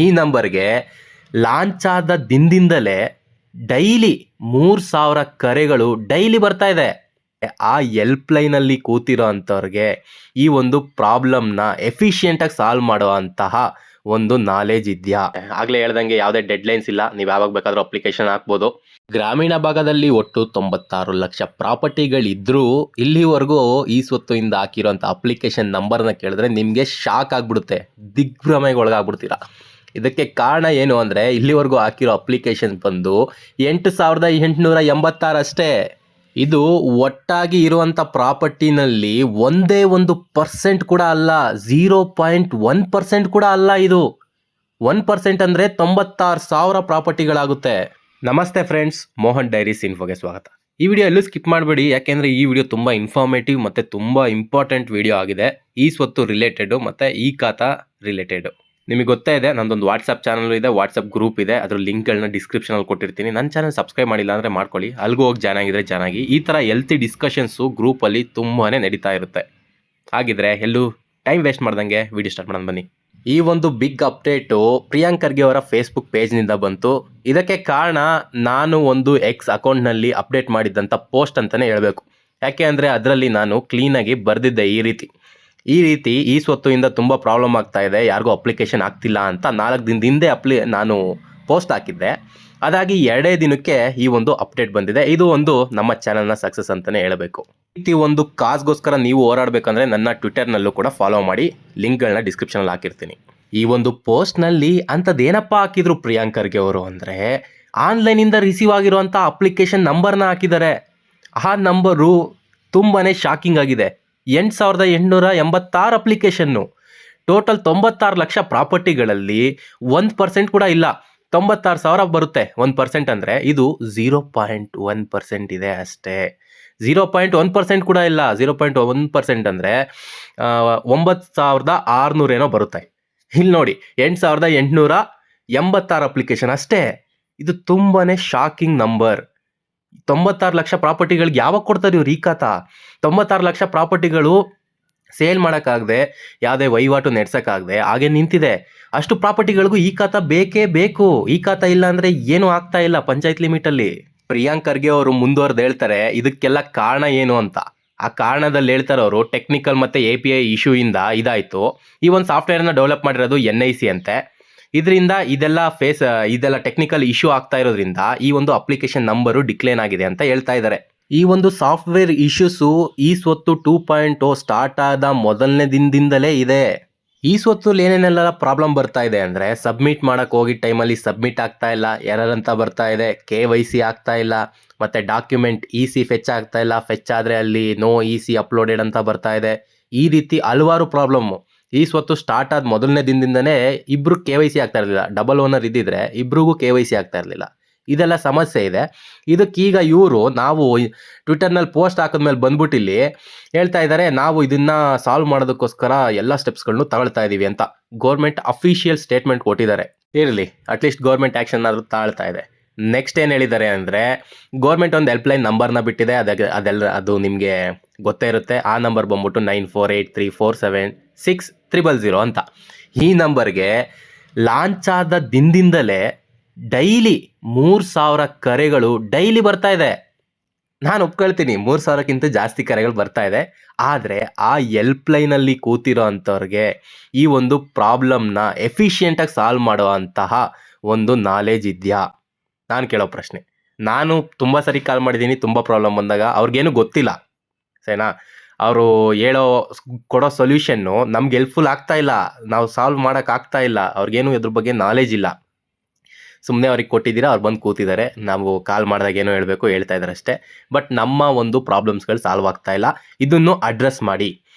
ಈ ನಂಬರ್ಗೆ ಲಾಂಚ್ ಆದ ದಿನದಿಂದಲೇ ಡೈಲಿ 3000 ಕರೆಗಳು ಡೈಲಿ ಬರ್ತಾ ಇದೆ. ಆ ಹೆಲ್ಪ್ ಲೈನಲ್ಲಿ ಕೂತಿರೋ ಅಂಥವ್ರಿಗೆ ಈ ಒಂದು ಪ್ರಾಬ್ಲಮ್ನ ಎಫಿಷಿಯೆಂಟಾಗಿ ಸಾಲ್ವ್ ಮಾಡುವಂತಹ ಒಂದು ನಾಲೆಜ್ ಇದೆಯಾ? ಆಗಲೇ ಹೇಳ್ದಂಗೆ ಯಾವುದೇ ಡೆಡ್ಲೈನ್ಸ್ ಇಲ್ಲ, ನೀವು ಯಾವಾಗ ಬೇಕಾದರೂ ಅಪ್ಲಿಕೇಶನ್ ಹಾಕ್ಬೋದು. ಗ್ರಾಮೀಣ ಭಾಗದಲ್ಲಿ ಒಟ್ಟು 96 ಲಕ್ಷ ಪ್ರಾಪರ್ಟಿಗಳಿದ್ರೂ ಇಲ್ಲಿವರೆಗೂ ಈ ಸ್ವತ್ತುಯಿಂದ ಹಾಕಿರೋಂಥ ಅಪ್ಲಿಕೇಶನ್ ನಂಬರ್ನ ಕೇಳಿದ್ರೆ ನಿಮಗೆ ಶಾಕ್ ಆಗಿಬಿಡುತ್ತೆ, ದಿಗ್ಭ್ರಮೆಗೆ ಒಳಗಾಗ್ಬಿಡ್ತೀರಾ. ಇದಕ್ಕೆ ಕಾರಣ ಏನು ಅಂದರೆ ಇಲ್ಲಿವರೆಗೂ ಹಾಕಿರೋ ಅಪ್ಲಿಕೇಶನ್ ಬಂದು 8,886 ಅಷ್ಟೇ. ಇದು ಒಟ್ಟಾಗಿ ಇರುವಂಥ ಪ್ರಾಪರ್ಟಿನಲ್ಲಿ ಒಂದೇ 1% ಕೂಡ ಅಲ್ಲ, 0.1% ಕೂಡ ಅಲ್ಲ. ಇದು 1% ಅಂದರೆ 96,000 ಪ್ರಾಪರ್ಟಿಗಳಾಗುತ್ತೆ. ನಮಸ್ತೆ ಫ್ರೆಂಡ್ಸ್, ಮೋಹನ್ ಡೈರೀಸ್ ಇನ್ಫೋಗೆ ಸ್ವಾಗತ. ಈ ವಿಡಿಯೋ ಎಲ್ಲೂ ಸ್ಕಿಪ್ ಮಾಡಬೇಡಿ, ಯಾಕೆಂದರೆ ಈ ವಿಡಿಯೋ ತುಂಬ ಇನ್ಫಾರ್ಮೇಟಿವ್ ಮತ್ತು ತುಂಬ ಇಂಪಾರ್ಟೆಂಟ್ ವಿಡಿಯೋ ಆಗಿದೆ. ಈ ಸ್ವತ್ತು ರಿಲೇಟೆಡು ಮತ್ತು ಈ ಖಾತಾ ರಿಲೇಟೆಡು. ನಿಮಗೆ ಗೊತ್ತೇ ಇದೆ, ನನ್ನದೊಂದು ವಾಟ್ಸಪ್ ಚಾನಲ್ ಇದೆ, ವಾಟ್ಸಪ್ ಗ್ರೂಪ್ ಇದೆ, ಅದ್ರ ಲಿಂಕ್ಗಳನ್ನ ಡಿಸ್ಕ್ರಿಪ್ಷನಲ್ಲಿ ಕೊಟ್ಟಿರ್ತೀನಿ. ನನ್ನ ಚಾನಲ್ ಸಬ್ಸ್ಕ್ರೈಬ್ ಮಾಡಿಲ್ಲ ಅಂದರೆ ಮಾಡ್ಕೊಳ್ಳಿ, ಅಲ್ಲಿಗೂ ಹೋಗಿ ಜಾಯ್ನ್ ಆಗಿದ್ರೆ ಜಾಯ್ನ್ ಆಗಿ. ಈ ಥರ ಹೆಲ್ತಿ ಡಿಸ್ಕಷನ್ಸು ಗ್ರೂಪಲ್ಲಿ ತುಂಬಾ ನಡೀತಾ ಇರುತ್ತೆ. ಹಾಗಿದ್ರೆ ಎಲ್ಲೂ ಟೈಮ್ ವೇಸ್ಟ್ ಮಾಡ್ದಂಗೆ ವಿಡಿಯೋ ಸ್ಟಾರ್ಟ್ ಮಾಡೋಣ ಬನ್ನಿ. ಈ ಒಂದು ಬಿಗ್ ಅಪ್ಡೇಟು ಪ್ರಿಯಾಂಕ್ ಖರ್ಗೆ ಅವರ ಫೇಸ್ಬುಕ್ ಪೇಜ್ನಿಂದ ಬಂತು. ಇದಕ್ಕೆ ಕಾರಣ ನಾನು ಒಂದು ಎಕ್ಸ್ ಅಕೌಂಟ್ನಲ್ಲಿ ಅಪ್ಡೇಟ್ ಮಾಡಿದ್ದಂಥ ಪೋಸ್ಟ್ ಅಂತಲೇ ಹೇಳಬೇಕು. ಯಾಕೆ ಅಂದರೆ ಅದರಲ್ಲಿ ನಾನು ಕ್ಲೀನಾಗಿ ಬರೆದಿದ್ದೆ ಈ ರೀತಿ ಈ ಸ್ವತ್ತುಯಿಂದ ತುಂಬ ಪ್ರಾಬ್ಲಮ್ ಆಗ್ತಾ ಇದೆ, ಯಾರಿಗೂ ಅಪ್ಲಿಕೇಶನ್ ಆಗ್ತಿಲ್ಲ ಅಂತ 4 ದಿನದ ಹಿಂದೆ ನಾನು ಪೋಸ್ಟ್ ಹಾಕಿದ್ದೆ. ಅದಾಗಿ 2 ದಿನಕ್ಕೆ ಈ ಒಂದು ಅಪ್ಡೇಟ್ ಬಂದಿದೆ. ಇದು ಒಂದು ನಮ್ಮ ಚಾನಲ್ನ ಸಕ್ಸಸ್ ಅಂತಲೇ ಹೇಳಬೇಕು. ಈ ರೀತಿ ಒಂದು ಕಾಸ್ಗೋಸ್ಕರ ನೀವು ಹೋರಾಡಬೇಕಂದ್ರೆ ನನ್ನ ಟ್ವಿಟರ್ನಲ್ಲೂ ಕೂಡ ಫಾಲೋ ಮಾಡಿ, ಲಿಂಕ್ಗಳನ್ನ ಡಿಸ್ಕ್ರಿಪ್ಷನಲ್ಲಿ ಹಾಕಿರ್ತೀನಿ. ಈ ಒಂದು ಪೋಸ್ಟ್ನಲ್ಲಿ ಅಂಥದ್ದೇನಪ್ಪ ಹಾಕಿದ್ರು ಪ್ರಿಯಾಂಕ್ ಖರ್ಗೆ ಅವರು ಅಂದರೆ, ಆನ್ಲೈನಿಂದ ರಿಸೀವ್ ಆಗಿರುವಂಥ ಅಪ್ಲಿಕೇಶನ್ ನಂಬರ್ನ ಹಾಕಿದ್ದಾರೆ. ಆ ನಂಬರು ತುಂಬಾ ಶಾಕಿಂಗ್ ಆಗಿದೆ. 8,886 ಅಪ್ಲಿಕೇಶನ್ನು, ಟೋಟಲ್ 96 ಲಕ್ಷ ಪ್ರಾಪರ್ಟಿಗಳಲ್ಲಿ 1% ಕೂಡ ಇಲ್ಲ. 96,000 ಬರುತ್ತೆ. 1% ಅಂದರೆ ಇದು 0.1% ಇದೆ ಅಷ್ಟೇ. 0.1% ಕೂಡ ಇಲ್ಲ. 0.1% ಅಂದರೆ 9,600 ಏನೋ ಬರುತ್ತೆ. ಇಲ್ಲಿ ನೋಡಿ, 8,886 ಅಪ್ಲಿಕೇಶನ್ ಅಷ್ಟೇ. ಇದು ತುಂಬಾ ಶಾಕಿಂಗ್ ನಂಬರ್. 96 ಲಕ್ಷ ಪ್ರಾಪರ್ಟಿಗಳಿಗೆ ಯಾವಾಗ ಕೊಡ್ತಾರೆ ಇವ್ರು ಈ ಖಾತಾ? 96 ಲಕ್ಷ ಪ್ರಾಪರ್ಟಿಗಳು ಸೇಲ್ ಮಾಡೋಕ್ಕಾಗದೆ, ಯಾವುದೇ ವಹಿವಾಟು ನಡೆಸೋಕ್ಕಾಗದೆ ಹಾಗೆ ನಿಂತಿದೆ. ಅಷ್ಟು ಪ್ರಾಪರ್ಟಿಗಳಿಗೂ ಈ ಖಾತಾ ಬೇಕೇ ಬೇಕು. ಈ ಖಾತಾ ಇಲ್ಲ ಅಂದರೆ ಏನೂ ಆಗ್ತಾ ಇಲ್ಲ ಪಂಚಾಯತ್ ಲಿಮಿಟಲ್ಲಿ. ಪ್ರಿಯಾಂಕ್ ಖರ್ಗೆ ಅವರು ಮುಂದುವರೆದು ಹೇಳ್ತಾರೆ ಇದಕ್ಕೆಲ್ಲ ಕಾರಣ ಏನು ಅಂತ. ಆ ಕಾರಣದಲ್ಲಿ ಹೇಳ್ತಾರೆ ಅವರು, ಟೆಕ್ನಿಕಲ್ ಮತ್ತು API ಇಶ್ಯೂಯಿಂದ ಇದಾಯಿತು. ಈ ಒಂದು ಸಾಫ್ಟ್ವೇರ್ನ ಡೆವಲಪ್ ಮಾಡಿರೋದು NIC ಅಂತೆ. ಇದರಿಂದ ಇದೆಲ್ಲ ಟೆಕ್ನಿಕಲ್ ಇಶ್ಯೂ ಆಗ್ತಾ ಇರೋದ್ರಿಂದ ಈ ಒಂದು ಅಪ್ಲಿಕೇಶನ್ ನಂಬರು ಡಿಕ್ಲೈನ್ ಆಗಿದೆ ಅಂತ ಹೇಳ್ತಾ ಇದ್ದಾರೆ. ಈ ಒಂದು ಸಾಫ್ಟ್ವೇರ್ ಇಶ್ಯೂಸು ಈ ಸ್ವತ್ತು 2.0 ಸ್ಟಾರ್ಟ್ ಆದ ಮೊದಲನೇ ದಿನದಿಂದಲೇ ಇದೆ. ಈ ಸ್ವತ್ತಲ್ಲಿ ಏನೇನೆಲ್ಲ ಪ್ರಾಬ್ಲಮ್ ಬರ್ತಾ ಇದೆ ಅಂದರೆ, ಸಬ್ಮಿಟ್ ಮಾಡೋಕ್ಕೆ ಹೋಗಿದ್ದ ಟೈಮಲ್ಲಿ ಸಬ್ಮಿಟ್ ಆಗ್ತಾ ಇಲ್ಲ, ಎರರ್ ಅಂತ ಬರ್ತಾ ಇದೆ. KYC ಆಗ್ತಾ ಇಲ್ಲ, ಮತ್ತು ಡಾಕ್ಯುಮೆಂಟ್ EC ಫೆಚ್ ಆಗ್ತಾ ಇಲ್ಲ. ಫೆಚ್ ಆದರೆ ಅಲ್ಲಿ ನೋ EC ಅಪ್ಲೋಡೆಡ್ ಅಂತ ಬರ್ತಾ ಇದೆ. ಈ ರೀತಿ ಹಲವಾರು ಪ್ರಾಬ್ಲಮ್ಮು. ಈ ಸ್ವತ್ತು ಸ್ಟಾರ್ಟ್ ಆದ ಮೊದಲನೇ ದಿನದಿಂದನೇ ಇಬ್ಬರು KYC ಆಗ್ತಾ ಇರಲಿಲ್ಲ. ಡಬಲ್ ಓನರ್ ಇದ್ದಿದ್ರೆ ಇಬ್ರಿಗೂ KYC ಆಗ್ತಾ ಇರಲಿಲ್ಲ. ಇದೆಲ್ಲ ಸಮಸ್ಯೆ ಇದೆ. ಇದಕ್ಕೀಗ ಇವರು ನಾವು ಟ್ವಿಟರ್ನಲ್ಲಿ ಪೋಸ್ಟ್ ಹಾಕಿದ್ಮೇಲೆ ಬಂದ್ಬಿಟ್ಟು ಇಲ್ಲಿ ಹೇಳ್ತಾ ಇದ್ದಾರೆ, ನಾವು ಇದನ್ನು ಸಾಲ್ವ್ ಮಾಡೋದಕ್ಕೋಸ್ಕರ ಎಲ್ಲ ಸ್ಟೆಪ್ಸ್ಗಳನ್ನು ತಗೊಳ್ತಾ ಇದ್ದೀವಿ ಅಂತ ಗೌರ್ಮೆಂಟ್ ಅಫಿಷಿಯಲ್ ಸ್ಟೇಟ್ಮೆಂಟ್ ಕೊಟ್ಟಿದ್ದಾರೆ. ಇರಲಿ, ಅಟ್ಲೀಸ್ಟ್ ಗೌರ್ಮೆಂಟ್ ಆ್ಯಕ್ಷನ್ ಆದರೂ ತಾಳ್ತಾ ಇದೆ. ನೆಕ್ಸ್ಟ್ ಏನು ಹೇಳಿದ್ದಾರೆ ಅಂದರೆ, ಗೌರ್ಮೆಂಟ್ ಒಂದು ಹೆಲ್ಪ್ಲೈನ್ ನಂಬರ್ನ ಬಿಟ್ಟಿದೆ. ಅದು ನಿಮಗೆ ಗೊತ್ತೇ ಇರುತ್ತೆ. ಆ ನಂಬರ್ ಬಂದ್ಬಿಟ್ಟು 9483476000 ಅಂತ. ಈ ನಂಬರ್ಗೆ ಲಾಂಚ್ ಆದ ದಿನದಿಂದಲೇ ಡೈಲಿ 3000 ಕರೆಗಳು ಡೈಲಿ ಬರ್ತಾ ಇದೆ. ನಾನು ಒಪ್ಕೊಳ್ತೀನಿ, 3000ಕ್ಕಿಂತ ಜಾಸ್ತಿ ಕರೆಗಳು ಬರ್ತಾ ಇದೆ. ಆದರೆ ಆ ಹೆಲ್ಪ್ ಲೈನಲ್ಲಿ ಕೂತಿರೋ ಅಂಥವ್ರಿಗೆ ಈ ಒಂದು ಪ್ರಾಬ್ಲಮ್ನ ಎಫಿಷಿಯೆಂಟಾಗಿ ಸಾಲ್ವ್ ಮಾಡುವಂತಹ ಒಂದು ನಾಲೆಜ್ ಇದೆಯಾ? ನಾನು ಕೇಳೋ ಪ್ರಶ್ನೆ. ನಾನು ತುಂಬ ಸರಿ ಕಾಲ್ ಮಾಡಿದ್ದೀನಿ, ತುಂಬ ಪ್ರಾಬ್ಲಮ್ ಬಂದಾಗ. ಅವ್ರಿಗೇನು ಗೊತ್ತಿಲ್ಲ, ಸರಿನಾ? ಅವರು ಕೊಡೋ ಸೊಲ್ಯೂಷನ್ನು ನಮ್ಗೆ ಹೆಲ್ಪ್ಫುಲ್ ಆಗ್ತಾ ಇಲ್ಲ, ನಾವು ಸಾಲ್ವ್ ಮಾಡೋಕ್ಕಾಗ್ತಾ ಇಲ್ಲ. ಅವ್ರಿಗೇನು ಇದ್ರ ಬಗ್ಗೆ ನಾಲೆಜ್ ಇಲ್ಲ. ಸುಮ್ಮನೆ ಅವ್ರಿಗೆ ಕೊಟ್ಟಿದ್ದೀರಾ, ಅವ್ರು ಬಂದು ಕೂತಿದ್ದಾರೆ. ನಾವು ಕಾಲ್ ಮಾಡಿದಾಗ ಏನೋ ಹೇಳ್ತಾ ಇದ್ದಾರೆ ಅಷ್ಟೇ. ಬಟ್ ನಮ್ಮ ಒಂದು ಪ್ರಾಬ್ಲಮ್ಸ್ಗಳು ಸಾಲ್ವ್ ಆಗ್ತಾ ಇಲ್ಲ. ಇದನ್ನು ಅಡ್ರೆಸ್ ಮಾಡಿ.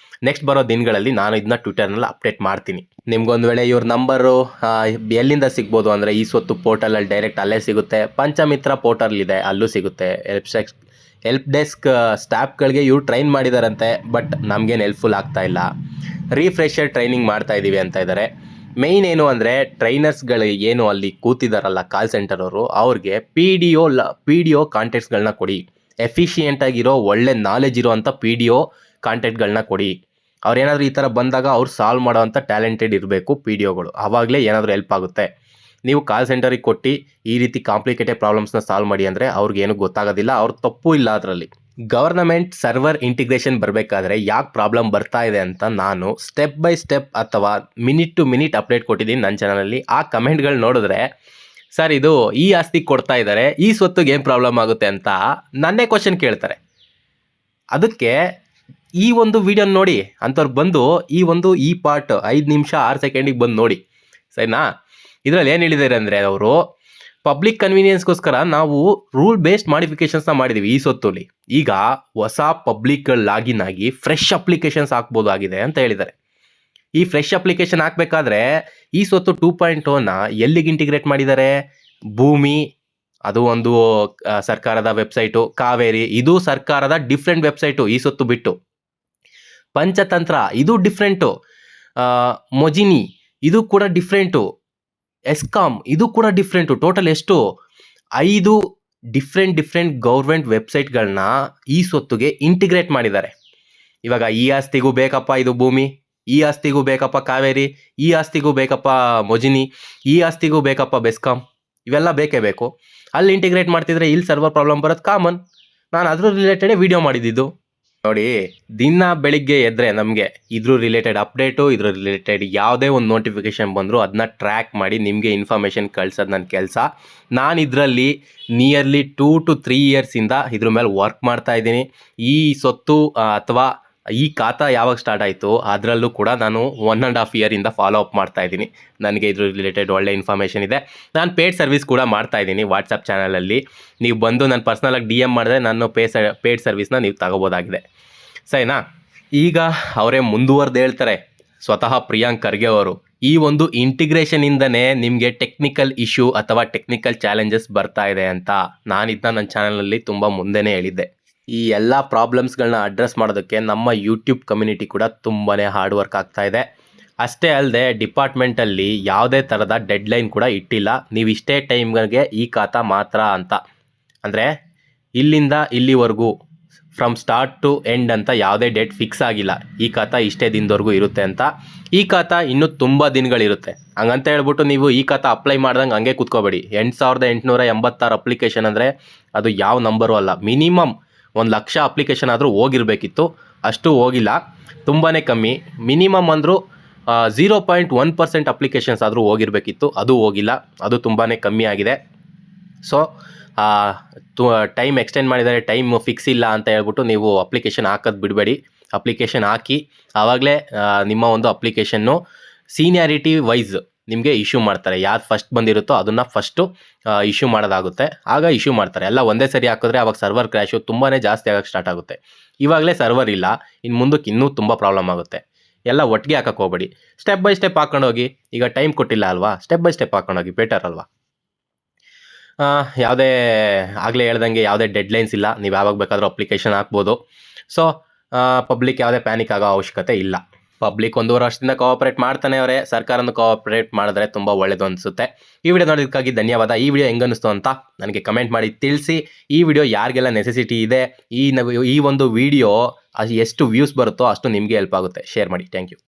ನೆಕ್ಸ್ಟ್ ಬರೋ ದಿನಗಳಲ್ಲಿ ನಾನು ಇದನ್ನ ಟ್ವಿಟರ್ನಲ್ಲಿ ಅಪ್ಡೇಟ್ ಮಾಡ್ತೀನಿ. ನಿಮ್ಗೊಂದು ವೇಳೆ ಇವ್ರ ನಂಬರು ಎಲ್ಲಿಂದ ಸಿಗ್ಬೋದು ಅಂದರೆ, ಈ ಸ್ವತ್ತು ಪೋರ್ಟಲಲ್ಲಿ ಡೈರೆಕ್ಟ್ ಅಲ್ಲೇ ಸಿಗುತ್ತೆ. ಪಂಚಮಿತ್ರ ಪೋರ್ಟಲ್ ಇದೆ, ಅಲ್ಲೂ ಸಿಗುತ್ತೆ. ಹೆಲ್ಪ್ ಡೆಸ್ಕ್ ಸ್ಟಾಫ್ಗಳಿಗೆ ಇವ್ರು ಟ್ರೈನ್ ಮಾಡಿದಾರಂತೆ, ಬಟ್ ನಮಗೇನು ಹೆಲ್ಪ್ಫುಲ್ ಆಗ್ತಾ ಇಲ್ಲ. ರಿಫ್ರೆಶರ್ ಟ್ರೈನಿಂಗ್ ಮಾಡ್ತಾ ಇದ್ದೀವಿ ಅಂತ ಇದ್ದಾರೆ. ಮೇಯ್ನ್ ಏನು ಅಂದರೆ, ಟ್ರೈನರ್ಸ್ಗಳು ಏನು ಅಲ್ಲಿ ಕೂತಿದ್ದಾರಲ್ಲ ಕಾಲ್ ಸೆಂಟರ್ ಅವರು, ಅವ್ರಿಗೆ PDO ಕಾಂಟ್ಯಾಕ್ಟ್ಸ್ಗಳನ್ನ ಕೊಡಿ. ಎಫಿಷಿಯೆಂಟಾಗಿರೋ ಒಳ್ಳೆ ನಾಲೆಜ್ ಇರೋವಂಥ PDO ಕಾಂಟ್ಯಾಕ್ಟ್ಗಳನ್ನ ಕೊಡಿ. ಅವ್ರೇನಾದರೂ ಈ ಥರ ಬಂದಾಗ ಅವ್ರು ಸಾಲ್ವ್ ಮಾಡೋವಂಥ ಟ್ಯಾಲೆಂಟೆಡ್ ಇರಬೇಕು ಪಿ ಡಿ ಒಗಳು, ಆವಾಗಲೇ ಏನಾದರೂ ಹೆಲ್ಪ್ ಆಗುತ್ತೆ. ನೀವು ಕಾಲ್ ಸೆಂಟರಿಗೆ ಕೊಟ್ಟು ಈ ರೀತಿ ಕಾಂಪ್ಲಿಕೇಟೆಡ್ ಪ್ರಾಬ್ಲಮ್ಸ್ನ ಸಾಲ್ವ್ ಮಾಡಿ ಅಂದರೆ ಅವ್ರಿಗೇನು ಗೊತ್ತಾಗೋದಿಲ್ಲ, ಅವ್ರ ತಪ್ಪು ಇಲ್ಲ ಅದರಲ್ಲಿ. ಗವರ್ನಮೆಂಟ್ ಸರ್ವರ್ ಇಂಟಿಗ್ರೇಷನ್ ಬರಬೇಕಾದ್ರೆ ಯಾಕೆ ಪ್ರಾಬ್ಲಮ್ ಬರ್ತಾ ಇದೆ ಅಂತ ನಾನು ಸ್ಟೆಪ್ ಬೈ ಸ್ಟೆಪ್ ಅಥವಾ ಮಿನಿಟ್ ಟು ಮಿನಿಟ್ ಅಪ್ಡೇಟ್ ಕೊಟ್ಟಿದ್ದೀನಿ ನನ್ನ ಚಾನಲಲ್ಲಿ. ಆ ಕಮೆಂಟ್ಗಳು ನೋಡಿದ್ರೆ ಸರ್ ಇದು ಈ ಆಸ್ತಿ ಕೊಡ್ತಾ ಇದ್ದಾರೆ, ಈ ಸ್ವತ್ತಿಗೆ ಏನು ಪ್ರಾಬ್ಲಮ್ ಆಗುತ್ತೆ ಅಂತ ನನ್ನೇ ಕ್ವಶನ್ ಕೇಳ್ತಾರೆ. ಅದಕ್ಕೆ ಈ ಒಂದು ವಿಡಿಯೋ ನೋಡಿ ಅಂಥವ್ರು ಬಂದು ಈ ಪಾರ್ಟ್ 5 ನಿಮಿಷ 6 ಸೆಕೆಂಡಿಗೆ ಬಂದು ನೋಡಿ, ಸರಿನಾ? ಇದರಲ್ಲಿ ಏನು ಹೇಳಿದ್ದಾರೆ ಅಂದರೆ ಅವರು ಪಬ್ಲಿಕ್ ಕನ್ವೀನಿಯನ್ಸ್ಗೋಸ್ಕರ ನಾವು ರೂಲ್ ಬೇಸ್ಡ್ ಮಾಡಿಫಿಕೇಶನ್ಸ್ನ ಮಾಡಿದ್ದೀವಿ ಈ ಸ್ವತ್ತಲ್ಲಿ. ಈಗ ಹೊಸ ಪಬ್ಲಿಕ್ಗಳು ಲಾಗಿನ್ ಆಗಿ ಫ್ರೆಶ್ ಅಪ್ಲಿಕೇಶನ್ಸ್ ಹಾಕ್ಬೋದು ಆಗಿದೆ ಅಂತ ಹೇಳಿದ್ದಾರೆ. ಈ ಫ್ರೆಶ್ ಅಪ್ಲಿಕೇಶನ್ ಹಾಕಬೇಕಾದ್ರೆ ಈ ಸ್ವತ್ತು 2.0ನ ಎಲ್ಲಿಗೆ ಇಂಟಿಗ್ರೇಟ್ ಮಾಡಿದ್ದಾರೆ? ಭೂಮಿ ಅದು ಒಂದು ಸರ್ಕಾರದ ವೆಬ್ಸೈಟು, ಕಾವೇರಿ ಇದು ಸರ್ಕಾರದ ಡಿಫ್ರೆಂಟ್ ವೆಬ್ಸೈಟು ಈ ಸ್ವತ್ತು ಬಿಟ್ಟು, ಪಂಚತಂತ್ರ ಇದು ಡಿಫ್ರೆಂಟು, ಮೊಜಿನಿ ಇದು ಕೂಡ ಡಿಫ್ರೆಂಟು, ಎಸ್ಕಾಮ್ ಇದು ಕೂಡ ಡಿಫ್ರೆಂಟು. ಟೋಟಲ್ ಎಷ್ಟು? 5 ಡಿಫ್ರೆಂಟ್ ಗೌರ್ಮೆಂಟ್ ವೆಬ್ಸೈಟ್ಗಳನ್ನ ಈ ಸ್ವತ್ತುಗೆ ಇಂಟಿಗ್ರೇಟ್ ಮಾಡಿದ್ದಾರೆ. ಇವಾಗ ಈ ಆಸ್ತಿಗೂ ಬೇಕಪ್ಪ ಇದು ಭೂಮಿ, ಈ ಆಸ್ತಿಗೂ ಬೇಕಪ್ಪ ಕಾವೇರಿ, ಈ ಆಸ್ತಿಗೂ ಬೇಕಪ್ಪ ಮೊಜಿನಿ, ಈ ಆಸ್ತಿಗೂ ಬೇಕಪ್ಪ ಬೆಸ್ಕಾಮ್, ಇವೆಲ್ಲ ಬೇಕೇ ಬೇಕು. ಅಲ್ಲಿ ಇಂಟಿಗ್ರೇಟ್ ಮಾಡ್ತಿದ್ರೆ ಇಲ್ಲಿ ಸರ್ವರ್ ಪ್ರಾಬ್ಲಮ್ ಬರೋದು ಕಾಮನ್. ನಾನು ಅದ್ರ ರಿಲೇಟೆಡೇ ವಿಡಿಯೋ ಮಾಡಿದ್ದು ನೋಡಿ. ದಿನ ಬೆಳಿಗ್ಗೆ ಎದ್ದರೆ ನಮಗೆ ಇದ್ರ ರಿಲೇಟೆಡ್ ಅಪ್ಡೇಟು, ಇದ್ರ ರಿಲೇಟೆಡ್ ಯಾವುದೇ ಒಂದು ನೋಟಿಫಿಕೇಷನ್ ಬಂದರೂ ಅದನ್ನ ಟ್ರ್ಯಾಕ್ ಮಾಡಿ ನಿಮಗೆ ಇನ್ಫಾರ್ಮೇಷನ್ ಕಳ್ಸೋದು ನನ್ನ ಕೆಲಸ. ನಾನು ಇದರಲ್ಲಿ ನಿಯರ್ಲಿ 2 to 3 ಇಯರ್ಸಿಂದ ಇದ್ರ ಮೇಲೆ ವರ್ಕ್ ಮಾಡ್ತಾ ಇದ್ದೀನಿ. ಈ ಸ್ವತ್ತು ಅಥವಾ ಈ ಖಾತಾ ಯಾವಾಗ ಸ್ಟಾರ್ಟ್ ಆಯಿತು ಅದರಲ್ಲೂ ಕೂಡ ನಾನು 1.5 ಇಯರಿಂದ ಫಾಲೋ ಅಪ್ ಮಾಡ್ತಾ ಇದ್ದೀನಿ. ನನಗೆ ಇದ್ರ ರಿಲೇಟೆಡ್ ಒಳ್ಳೆ ಇನ್ಫಾರ್ಮೇಷನ್ ಇದೆ. ನಾನು ಪೇಯ್ಡ್ ಸರ್ವಿಸ್ ಕೂಡ ಮಾಡ್ತಾ ಇದ್ದೀನಿ ವಾಟ್ಸಪ್ ಚಾನಲಲ್ಲಿ. ನೀವು ಬಂದು ನಾನು ಪರ್ಸ್ನಲಾಗಿ DM ಮಾಡಿದ್ರೆ ನಾನು ಪೇಯ್ಡ್ ಸರ್ವಿಸ್ನ ನೀವು ತಗೋಬೋದಾಗಿದೆ, ಸರಿನಾ? ಈಗ ಅವರೇ ಮುಂದುವರೆದು ಹೇಳ್ತಾರೆ, ಸ್ವತಃ ಪ್ರಿಯಾಂಕ್ ಖರ್ಗೆ ಅವರು, ಈ ಒಂದು ಇಂಟಿಗ್ರೇಷನಿಂದನೇ ನಿಮಗೆ ಟೆಕ್ನಿಕಲ್ ಇಶ್ಯೂ ಅಥವಾ ಟೆಕ್ನಿಕಲ್ ಚಾಲೆಂಜಸ್ ಬರ್ತಾ ಇದೆ ಅಂತ. ನಾನು ಇದನ್ನ ನನ್ನ ಚಾನಲಲ್ಲಿ ತುಂಬ ಮುಂದೆನೇ ಹೇಳಿದ್ದೆ. ಈ ಎಲ್ಲ ಪ್ರಾಬ್ಲಮ್ಸ್ಗಳನ್ನ ಅಡ್ರೆಸ್ ಮಾಡೋದಕ್ಕೆ ನಮ್ಮ ಯೂಟ್ಯೂಬ್ ಕಮ್ಯುನಿಟಿ ಕೂಡ ತುಂಬಾ ಹಾರ್ಡ್ ವರ್ಕ್ ಆಗ್ತಾ ಇದೆ. ಅಷ್ಟೇ ಅಲ್ಲದೆ ಡಿಪಾರ್ಟ್ಮೆಂಟಲ್ಲಿ ಯಾವುದೇ ಥರದ ಡೆಡ್ಲೈನ್ ಕೂಡ ಇಟ್ಟಿಲ್ಲ. ನೀವು ಇಷ್ಟೇ ಟೈಮ್ಗೆ ಈ ಖಾತಾ ಮಾತ್ರ ಅಂತ, ಅಂದರೆ ಇಲ್ಲಿಂದ ಇಲ್ಲಿವರೆಗೂ ಫ್ರಮ್ ಸ್ಟಾರ್ಟ್ ಟು ಎಂಡ್ ಅಂತ ಯಾವುದೇ ಡೇಟ್ ಫಿಕ್ಸ್ ಆಗಿಲ್ಲ. ಈ ಖಾತಾ ಇಷ್ಟೇ ದಿನದವರೆಗೂ ಇರುತ್ತೆ ಅಂತ. ಈ ಖಾತಾ ಇನ್ನೂ ತುಂಬ ದಿನಗಳಿರುತ್ತೆ. ಹಂಗಂತ ಹೇಳ್ಬಿಟ್ಟು ನೀವು ಈ ಖಾತಾ ಅಪ್ಲೈ ಮಾಡ್ದಂಗೆ ಹಂಗೆ ಕೂತ್ಕೋಬೇಡಿ. 8886 ಅಪ್ಲಿಕೇಶನ್ ಅಂದರೆ ಅದು ಯಾವ ನಂಬರು ಅಲ್ಲ. ಮಿನಿಮಮ್ 1,00,000 ಅಪ್ಲಿಕೇಶನ್ ಆದರೂ ಹೋಗಿರಬೇಕಿತ್ತು, ಅಷ್ಟು ಹೋಗಿಲ್ಲ, ತುಂಬಾ ಕಮ್ಮಿ. ಮಿನಿಮಮ್ ಅಂದರೂ 0.1% ಅಪ್ಲಿಕೇಶನ್ಸ್ ಆದರೂ ಹೋಗಿರಬೇಕಿತ್ತು, ಅದು ಹೋಗಿಲ್ಲ, ಅದು ತುಂಬಾ ಕಮ್ಮಿ ಆಗಿದೆ. ಸೊ ಟೈಮ್ ಎಕ್ಸ್ಟೆಂಡ್ ಮಾಡಿದ್ದಾರೆ, ಟೈಮ್ ಫಿಕ್ಸ್ ಇಲ್ಲ ಅಂತ ಹೇಳ್ಬಿಟ್ಟು ನೀವು ಅಪ್ಲಿಕೇಶನ್ ಹಾಕೋದು ಬಿಡಬೇಡಿ. ಅಪ್ಲಿಕೇಶನ್ ಹಾಕಿ, ಆವಾಗಲೇ ನಿಮ್ಮ ಒಂದು ಅಪ್ಲಿಕೇಶನ್ನು ಸೀನಿಯಾರಿಟಿ ವೈಸ್ ನಿಮಗೆ ಇಶ್ಯೂ ಮಾಡ್ತಾರೆ. ಯಾರು ಫಸ್ಟ್ ಬಂದಿರುತ್ತೋ ಅದನ್ನು ಫಸ್ಟು ಇಶ್ಯೂ ಮಾಡೋದಾಗುತ್ತೆ. ಆಗ ಇಶ್ಯೂ ಮಾಡ್ತಾರೆ. ಎಲ್ಲ ಒಂದೇ ಸರಿ ಹಾಕಿದ್ರೆ ಅವಾಗ ಸರ್ವರ್ ಕ್ರ್ಯಾಶು ತುಂಬಾ ಜಾಸ್ತಿ ಆಗೋಕ್ಕೆ ಸ್ಟಾರ್ಟ್ ಆಗುತ್ತೆ. ಇವಾಗಲೇ ಸರ್ವರ್ ಇಲ್ಲ, ಇನ್ನು ಮುಂದಕ್ಕೆ ಇನ್ನೂ ತುಂಬ ಪ್ರಾಬ್ಲಮ್ ಆಗುತ್ತೆ. ಎಲ್ಲ ಒಟ್ಟಿಗೆ ಹಾಕಕ್ಕೆ ಹೋಗಬೇಡಿ, ಸ್ಟೆಪ್ ಬೈ ಸ್ಟೆಪ್ ಹಾಕೊಂಡೋಗಿ. ಈಗ ಟೈಮ್ ಕೊಟ್ಟಿಲ್ಲ ಅಲ್ವಾ, ಸ್ಟೆಪ್ ಬೈ ಸ್ಟೆಪ್ ಹಾಕೊಂಡೋಗಿ, ಬೆಟರ್ ಅಲ್ವಾ? ಯಾವುದೇ ಆಗಲೇ ಹೇಳ್ದಂಗೆ ಯಾವುದೇ ಡೆಡ್ಲೈನ್ಸ್ ಇಲ್ಲ, ನೀವು ಯಾವಾಗ ಬೇಕಾದರೂ ಅಪ್ಲಿಕೇಶನ್ ಹಾಕ್ಬೋದು. ಸೊ ಪಬ್ಲಿಕ್ ಯಾವುದೇ ಪ್ಯಾನಿಕ್ ಆಗೋ ಅವಶ್ಯಕತೆ ಇಲ್ಲ. ಪಬ್ಲಿಕ್ 1.5 ವರ್ಷದಿಂದ ಕೋಆಪರೇಟ್ ಮಾಡ್ತಾನೆ ಅವರೇ. ಸರ್ಕಾರನ ಕೋಆಪರೇಟ್ ಮಾಡಿದ್ರೆ ತುಂಬ ಒಳ್ಳೆಯದು ಅನಿಸುತ್ತೆ. ಈ ವಿಡಿಯೋ ನೋಡೋದಕ್ಕಾಗಿ ಧನ್ಯವಾದ. ಈ ವಿಡಿಯೋ ಹೆಂಗನ್ನಿಸ್ತು ಅಂತ ನನಗೆ ಕಮೆಂಟ್ ಮಾಡಿ ತಿಳಿಸಿ. ಈ ವಿಡಿಯೋ ಯಾರಿಗೆಲ್ಲ ನೆಸೆಸಿಟಿ ಇದೆ, ಈ ಒಂದು ವಿಡಿಯೋ ಎಷ್ಟು ವ್ಯೂಸ್ ಬರುತ್ತೋ ಅಷ್ಟು ನಿಮಗೆ ಹೆಲ್ಪ್ ಆಗುತ್ತೆ. ಶೇರ್ ಮಾಡಿ. Thank you.